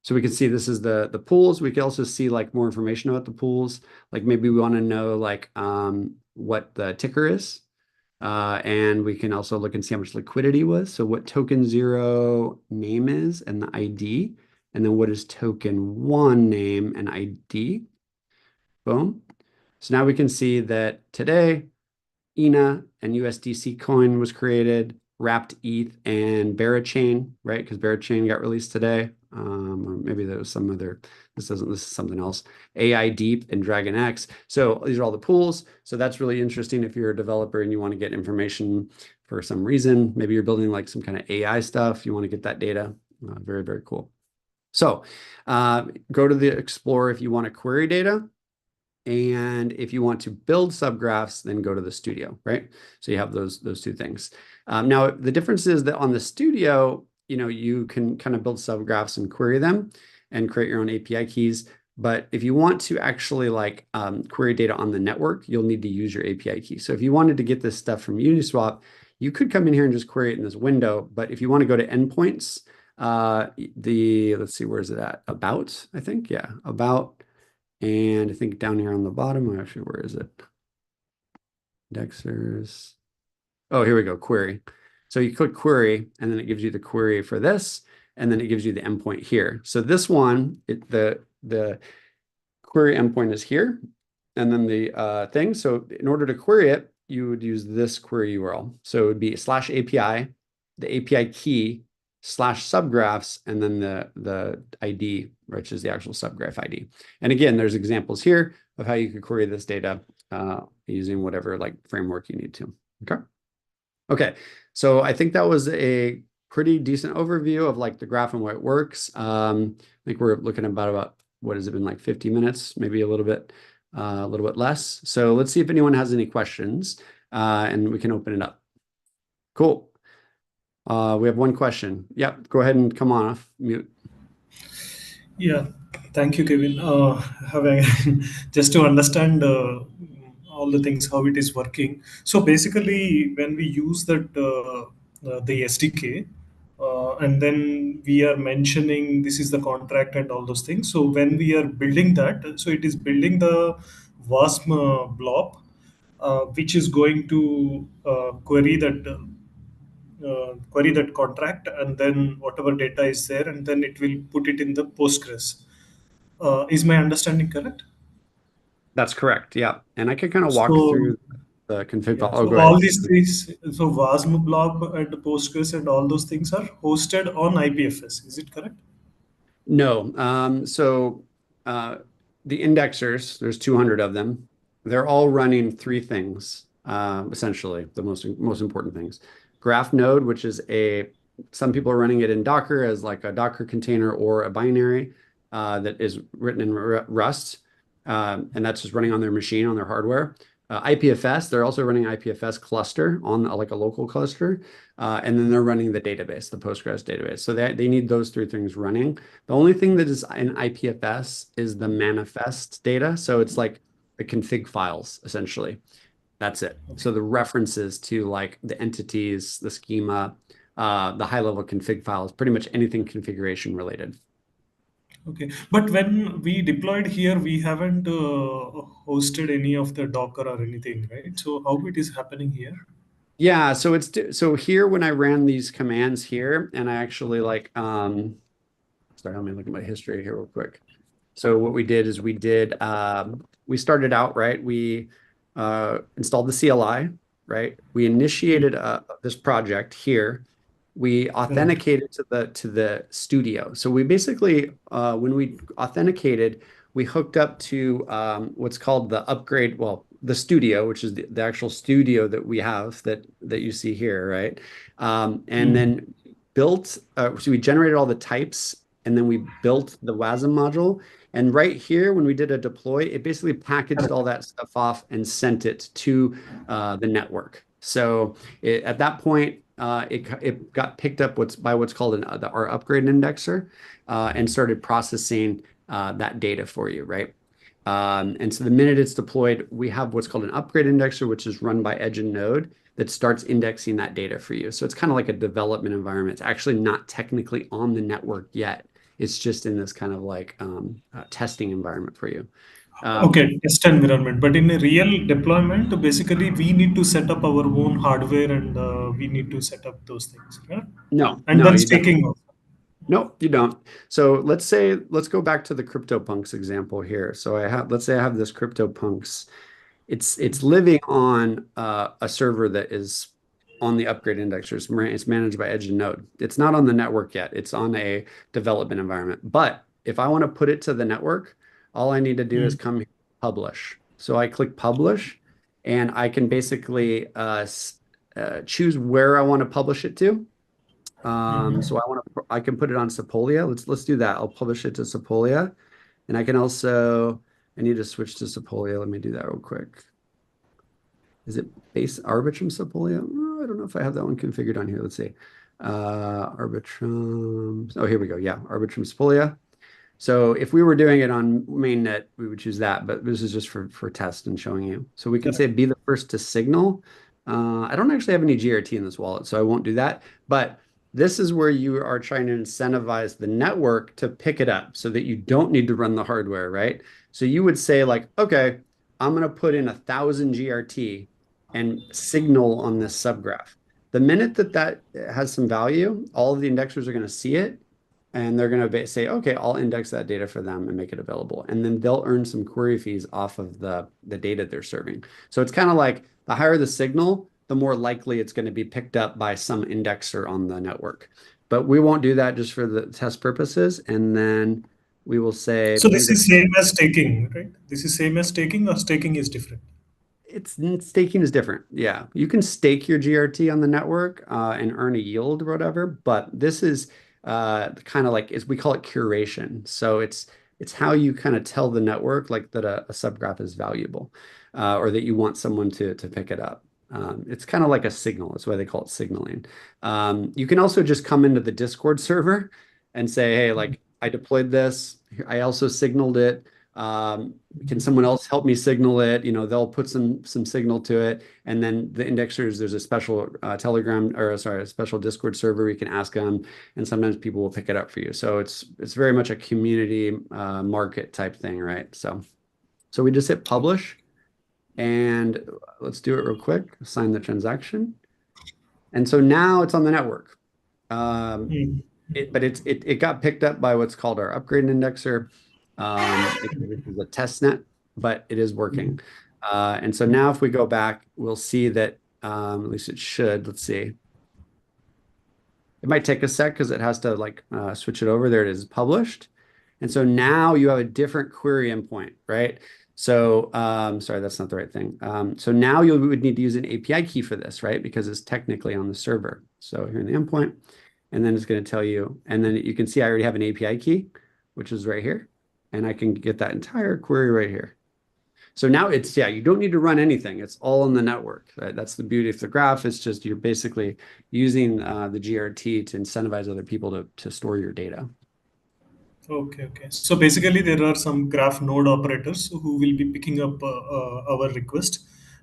So we can see this is the pools. We can also see like more information about the pools. Like maybe we want to know like what the ticker is. And we can also look and see how much liquidity was. So what token 0 name is and the ID, and then what is token 1 name and ID. Boom. So now we can see that today, ENA and USDC coin was created, wrapped ETH and Barachain, right? Because Barachain got released today. Or maybe there was some other, this is something else. AI Deep and Dragon X. So these are all the pools. So that's really interesting if you're a developer and you want to get information for some reason. Maybe you're building like some kind of AI stuff. You want to get that data. Very, very cool. So go to the Explorer if you want to query data. And if you want to build subgraphs, then go to the studio, right? So you have those two things. Now, the difference is that on the studio, you can kind of build subgraphs and query them and create your own API keys. But if you want to actually like query data on the network, you'll need to use your API key. So if you wanted to get this stuff from Uniswap, you could come in here and just query it in this window. But if you want to go to endpoints, let's see, where is it at? About, I think, yeah, about. And I think down here on the bottom, actually, where is it? Indexers. Oh, here we go, query. So you click query, and then it gives you the query for this, and then it gives you the endpoint here. So this one, the query endpoint is here, and then the thing. So in order to query it, you would use this query URL. So it would be /API, the API key, /subgraphs, and then the ID, which is the actual subgraph ID. And again, there's examples here of how you could query this data using whatever like framework you need to. Okay. Okay. So I think that was a pretty decent overview of like the graph and why it works. I think we're looking at about what has it been, like 50 minutes, maybe a little bit less. So let's see if anyone has any questions, and we can open it up. Cool. We have one question. Yep, go ahead and come on off mute. Yeah, thank you, Kevin. Having just to understand all the things how it is working. So basically, when we use that the SDK, and then we are mentioning this is the contract and all those things. So when we are building that, so it is building the WASM blob, which is going to query that contract, and then whatever data is there, and then it will put it in the Postgres. Is my understanding correct? That's correct. Yeah. And I could kind of walk So through the config file. yeah, Oh, so go ahead. all these things, so WASM blob and Postgres and all those things are hosted on IPFS. Is it correct? No. The indexers, there's 200 of them. They're all running three things, essentially, the most important things. Graph node, which is some people are running it in Docker as like a Docker container or a binary that is written in Rust. And that's just running on their machine, on their hardware. IPFS, they're also running IPFS cluster on like a local cluster. And then they're running the database, the Postgres database. So they need those three things running. The only thing that is in IPFS is the manifest data. So it's like the config files, essentially. That's it. So the references to like the entities, the schema, the high-level config files, pretty much anything configuration related. Okay, but when we deployed here, we haven't hosted any of the Docker or anything, right? So how it is happening here? Yeah, so here when I ran these commands here, and I actually like sorry, let me look at my history here real quick. So what we did is we started out, right? We installed the CLI, right? We initiated this project here. We Correct. authenticated to the studio. So we basically, when we authenticated, we hooked up to what's called the upgrade, well, the studio, which is the actual studio that we have that you see here, right? And Hmm. then so we generated all the types, and then we built the WASM module. And right here, when we did a deploy, it basically packaged all that stuff off and sent it to the network. So at that point, it got picked up by what's called our upgrade indexer, and started processing that data for you, right? And so the minute it's deployed, we have what's called an upgrade indexer, which is run by Edge and Node that starts indexing that data for you. So it's kind of like a development environment. It's actually not technically on the network yet. It's just in this kind of like testing environment for you. Okay, test environment. But in a real deployment, basically we need to set up our own hardware and we need to set up those things. Yeah? No, And no, then you don't. staking also. No, you don't. So let's go back to the CryptoPunks example here. So let's say I have this CryptoPunks. It's living on a server that is on the upgrade indexer. It's managed by Edge and Node. It's not on the network yet. It's on a development environment. But if I want to put it to the network, all I need to do is Mm, come here, publish. So I click publish, and I can basically choose where I want to publish it to. So I can put it on Sepolia. Let's do that. I'll publish it to Sepolia, and I need to switch to Sepolia. Let me do that real quick. Is it base Arbitrum Sepolia? I don't know if I have that one configured on here. Let's see. Arbitrum. Oh, here we go. Yeah, Arbitrum Sepolia. So if we were doing it on mainnet, we would choose that, but this is just for test and showing you. So we can say correct. be the first to signal. I don't actually have any GRT in this wallet, so I won't do that. But this is where you are trying to incentivize the network to pick it up so that you don't need to run the hardware, right? So you would say like, okay, I'm going to put in 1,000 GRT and signal on this subgraph. The minute that has some value, all of the indexers are going to see it and they're going to say, okay, I'll index that data for them and make it available. And then they'll earn some query fees off of the data they're serving. So it's kind of like the higher the signal, the more likely it's going to be picked up by some indexer on the network. But we won't do that just for the test purposes. And then we will say, So please. this is same as staking, right? This is same as staking or staking is different? It's staking is different. Yeah, you can stake your GRT on the network and earn a yield or whatever, but this is kind of like we call it curation. So it's how you kind of tell the network like that a subgraph is valuable or that you want someone to pick it up. It's kind of like a signal. That's why they call it signaling. You can also just come into the Discord server and say, hey, like I deployed this. I also signaled it. Can someone else help me signal it? They'll put some signal to it, and then the indexers. There's a special Telegram or sorry, a special Discord server where you can ask them, and sometimes people will pick it up for you. So it's very much a community market type thing, right? So we just hit publish, and let's do it real quick. Sign the transaction, and so now it's on the network. Um, Mm. it got picked up by what's called our upgrade indexer. This is a test net, but it is working. And so now if we go back, we'll see that at least it should. Let's see. It might take a sec because it has to like switch it over. There it is, published. And so now you have a different query endpoint, right? So sorry, that's not the right thing. So now you would need to use an API key for this, right? Because it's technically on the server. So here in the endpoint, and then it's going to tell you, and then you can see I already have an API key, which is right here. And I can get that entire query right here. So now you don't need to run anything. It's all on the network. Right? That's the beauty of the graph. It's just you're basically using the GRT to incentivize other people to store your data. Okay, okay. So basically, there are some graph node operators who will be picking up our request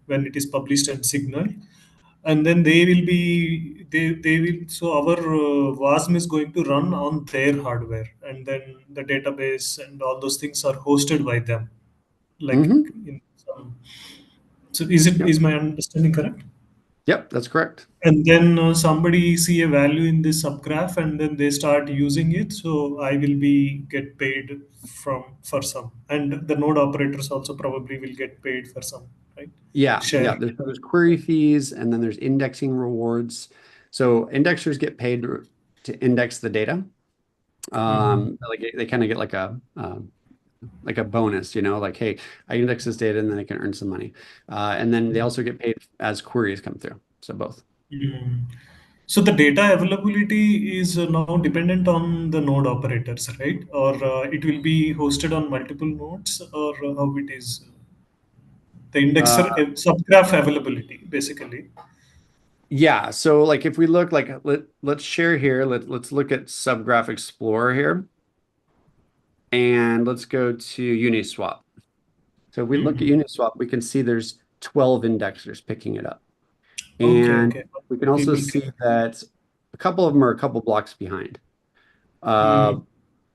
when it is published and signaled, and then they will. So our WASM is going to run on their hardware, and then the database and all those things are hosted by them. Like Mm-hmm. in some. So is Yep. my understanding correct? Yep, that's correct. And then somebody see a value in this subgraph and then they start using it, so I will be get paid for some, and the node operators also probably will get paid for some, right? Yeah, Share. yeah. There's query fees and then there's indexing rewards. So indexers get paid to index the data. Mhm. Like they kind of get like a bonus, like, hey, I index this data and then I can earn some money. And then they also get paid as queries come through. So both. Mm. So the data availability is now dependent on the node operators, right? Or it will be hosted on multiple nodes, or how it is? The indexer Uh, subgraph availability, basically. yeah. So like if we look like let's share here. Let's look at Subgraph Explorer here. And let's go to Uniswap. So if we look at Mhm. Uniswap, we can see there's 12 indexers picking it up. Okay, And okay. we can also People see can. that a couple of them are a couple blocks behind. Uh, Mhm.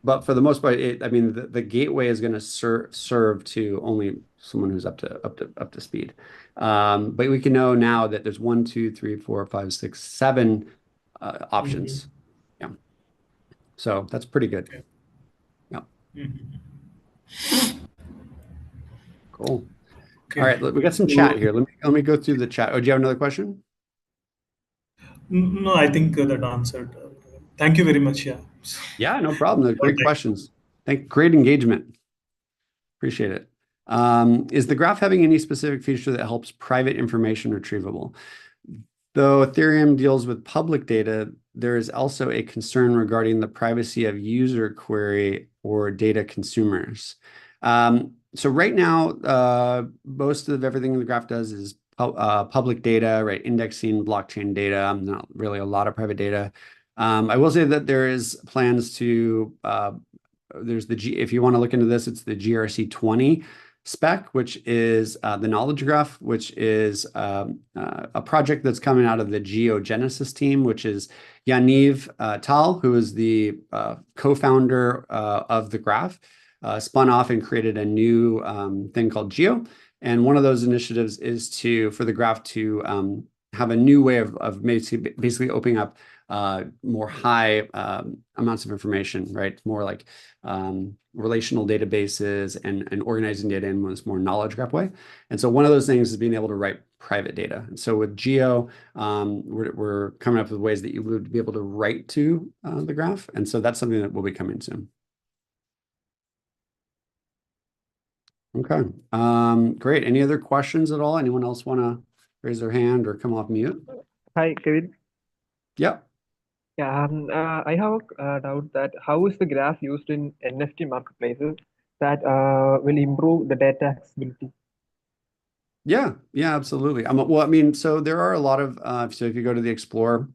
But for the most part, I mean, the gateway is going to serve to only someone who's up to speed. But we can know now that there's 1, 2, 3, 4, 5, 6, 7 Mhm. options. Yeah. So that's pretty good. Okay. Yeah. Mhm. Cool. All Okay. right. We got some chat So, here. Let me go through the chat. Oh, do you have another question? no, I think that answered. Thank you very much. Yeah. Yeah, no problem. They're One great time. questions. Great engagement. Appreciate it. Is the graph having any specific feature that helps private information retrievable? Though Ethereum deals with public data, there is also a concern regarding the privacy of user query or data consumers. So right now, most of everything in the graph does is public data, right? Indexing blockchain data, not really a lot of private data. I will say that there is plans to there's if you want to look into this, it's the GRC20 spec, which is the knowledge graph, which is a project that's coming out of the Geogenesis team, which is Yaniv Tal, who is the co-founder of the graph, spun off and created a new thing called Geo. And one of those initiatives is for the graph to have a new way of basically opening up more high amounts of information, right? More like relational databases and organizing data in this more knowledge graph way. And so one of those things is being able to write private data. And so with Geo, we're coming up with ways that you would be able to write to the graph. And so that's something that will be coming soon. Okay, great. Any other questions at all? Anyone else want to raise their hand or come off mute? Hi, Kevin. Yep. Yeah, I have a doubt that how is the graph used in NFT marketplaces that will improve the data accessibility? Yeah, absolutely. Well, I mean, so there are a lot of so if you go to the Explorer,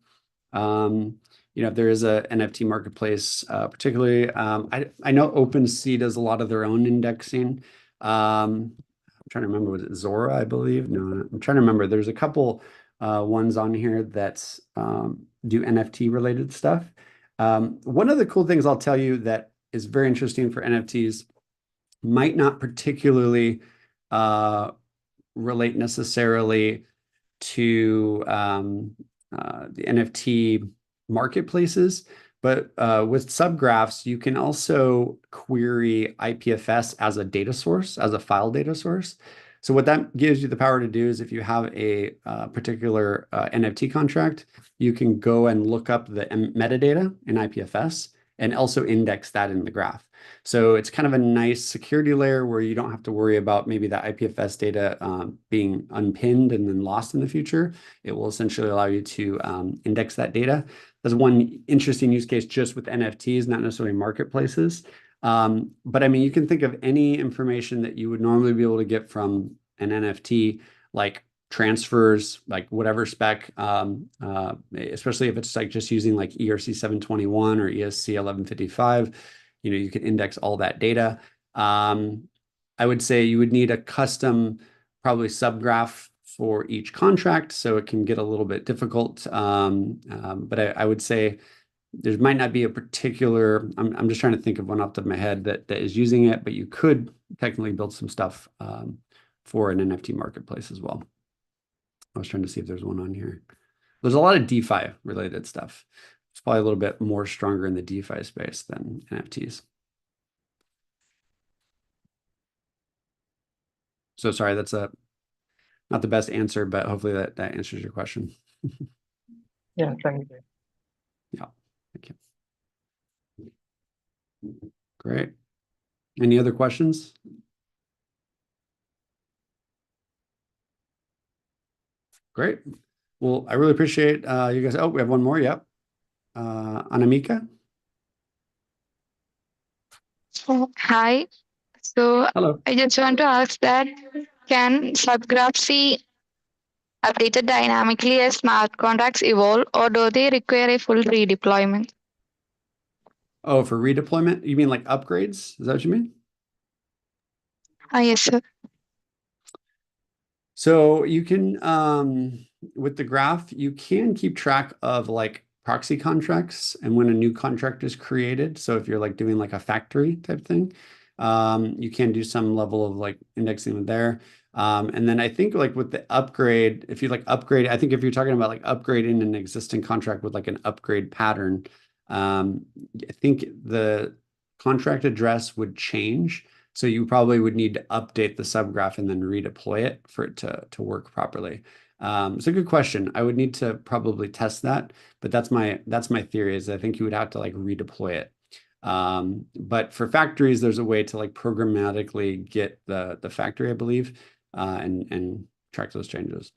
there is a NFT marketplace, particularly I know OpenSea does a lot of their own indexing. I'm trying to remember, was it Zora, I believe? No, I'm trying to remember. There's a couple ones on here that do NFT related stuff. One of the cool things I'll tell you that is very interesting for NFTs might not particularly relate necessarily to the NFT marketplaces, but with subgraphs, you can also query IPFS as a data source, as a file data source. So what that gives you the power to do is if you have a particular NFT contract, you can go and look up the metadata in IPFS and also index that in the graph. So it's kind of a nice security layer where you don't have to worry about maybe that IPFS data being unpinned and then lost in the future. It will essentially allow you to index that data. That's one interesting use case just with NFTs, not necessarily marketplaces. But I mean, you can think of any information that you would normally be able to get from an NFT, like transfers, like whatever spec, especially if it's like just using like ERC 721 or ESC 1155, you can index all that data. I would say you would need a custom, probably subgraph for each contract, so it can get a little bit difficult. But I would say there might not be a particular, I'm just trying to think of one off the top of my head that is using it, but you could technically build some stuff for an NFT marketplace as well. I was trying to see if there's one on here. There's a lot of DeFi related stuff. It's probably a little bit more stronger in the DeFi space than NFTs. So sorry, that's not the best answer, but hopefully that answers your question. Yeah, thank you. Yeah, thank you. Great. Any other questions? Great. Well, I really appreciate you guys. Oh, we have one more. Yep. Anamika. Oh, hi. So Hello. I just want to ask that can subgraphs be updated dynamically as smart contracts evolve, or do they require a full redeployment? Oh, for redeployment? You mean like upgrades? Is that what you mean? Yes, sir. So you can, with the graph, you can keep track of like proxy contracts and when a new contract is created. So if you're like doing like a factory type thing, you can do some level of like indexing there. And then I think like with the upgrade, if you like upgrade, I think if you're talking about like upgrading an existing contract with like an upgrade pattern, I think the contract address would change. So you probably would need to update the subgraph and then redeploy it for it to work properly. It's a good question. I would need to probably test that, but that's my theory is I think you would have to like redeploy it. But for factories, there's a way to like programmatically get the factory, I believe, and track those changes.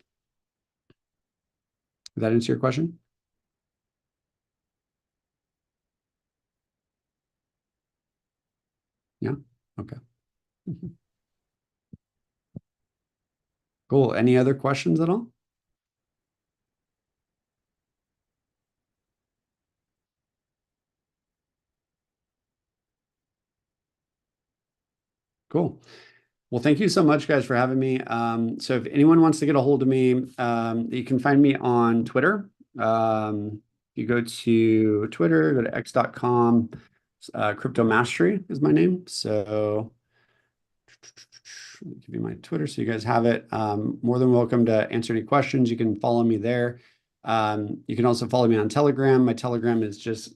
Does that answer your question? Yeah. Okay. Cool. Any other questions at all? Cool. Well, thank you so much, guys, for having me. So if anyone wants to get a hold of me, you can find me on Twitter. You go to Twitter, go to x.com. Crypto Mastery is my name. So let me give you my Twitter so you guys have it. More than welcome to answer any questions. You can follow me there. You can also follow me on Telegram. My Telegram is just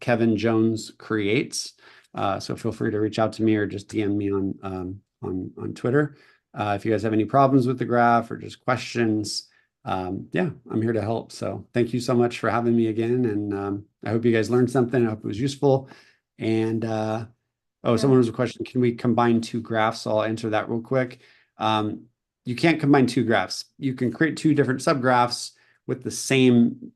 Kevin Jones Creates. So feel free to reach out to me or just DM me on Twitter. If you guys have any problems with the graph or just questions, yeah, I'm here to help. So thank you so much for having me again. And I hope you guys learned something. I hope it was useful. And oh, someone has a question. Can we combine two graphs? So I'll answer that real quick. You can't combine two graphs. You can create two different subgraphs with the same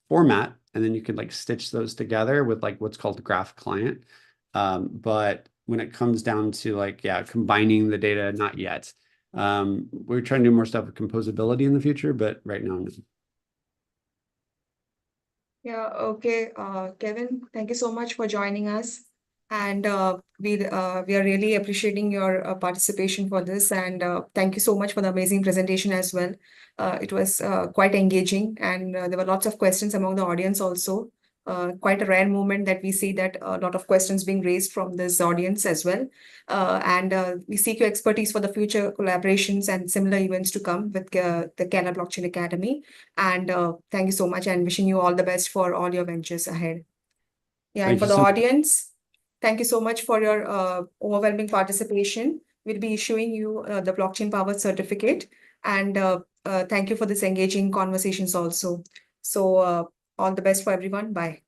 format, and then you can like stitch those together with like what's called the graph client. But when it comes down to like, yeah, combining the data, not yet. We're trying to do more stuff with composability in the future, but right now, no. Yeah, okay. Kevin, thank you so much for joining us. And we are really appreciating your participation for this. And thank you so much for the amazing presentation as well. It was quite engaging, and there were lots of questions among the audience also. Quite a rare moment that we see that a lot of questions being raised from this audience as well. And we seek your expertise for the future collaborations and similar events to come with the Canada Blockchain Academy. And thank you so much, and wishing you all the best for all your ventures ahead. Yeah, and Thank for you the so much. audience, thank you so much for your overwhelming participation. We'll be issuing you the blockchain powered certificate, and thank you for this engaging conversations also. So all the best for everyone. Bye.